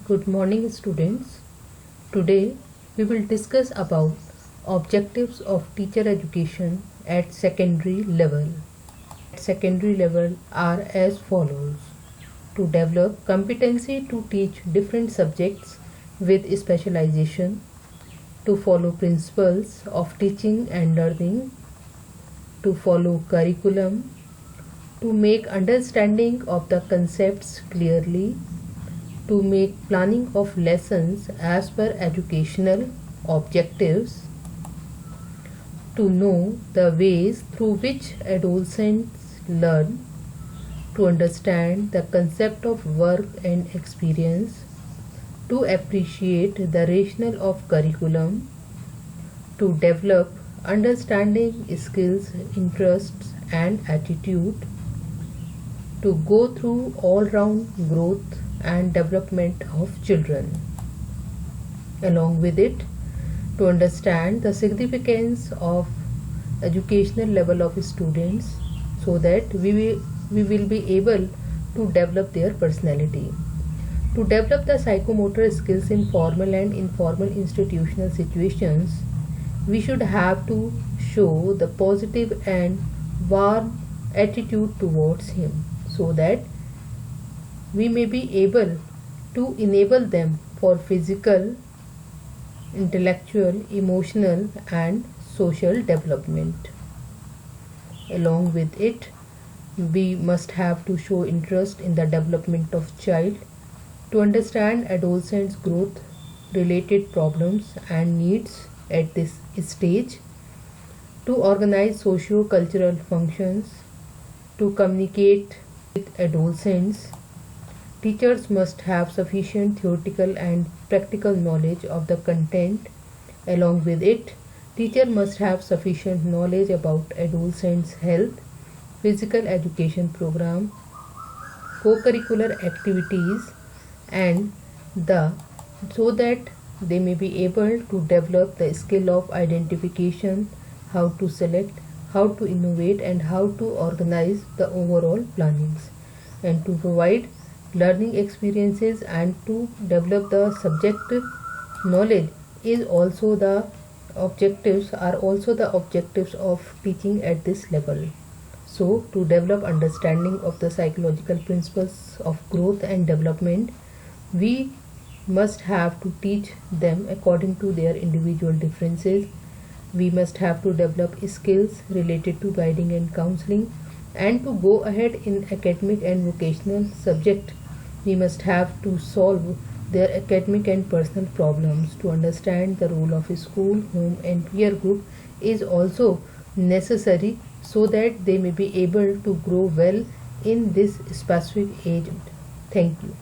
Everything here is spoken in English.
Good morning, students. Today we will discuss about objectives of teacher education at secondary level. At secondary level are as follows: to develop competency to teach different subjects with specialization, to follow principles of teaching and learning, to follow curriculum, to make understanding of the concepts clearly, to make planning of lessons as per educational objectives, to know the ways through which adolescents learn, to understand the concept of work and experience, to appreciate the rationale of curriculum, to develop understanding skills, interests and attitude, to go through all-round growth and development of children. Along with it, to understand the significance of educational level of students so that we will be able to develop their personality. To develop the psychomotor skills in formal and informal institutional situations, we should have to show the positive and warm attitude towards him so that we may be able to enable them for physical, intellectual, emotional and social development. Along with it, we must have to show interest in the development of child, to understand adolescents' growth related problems and needs at this stage, to organize socio-cultural functions, to communicate with adolescents. Teachers must have sufficient theoretical and practical knowledge of the content. Along with it, teacher must have sufficient knowledge about adolescents' health, physical education program, co-curricular activities and so that they may be able to develop the skill of identification, how to select, how to innovate and how to organize the overall plannings, and to provide learning experiences and to develop the subjective knowledge are also the objectives of teaching at this level. So to develop understanding of the psychological principles of growth and development, we must have to teach them according to their individual differences. We must have to develop skills related to guiding and counseling, and to go ahead in academic and vocational subject, we must have to solve their academic and personal problems. To understand the role of school, home and peer group is also necessary so that they may be able to grow well in this specific age. Thank you.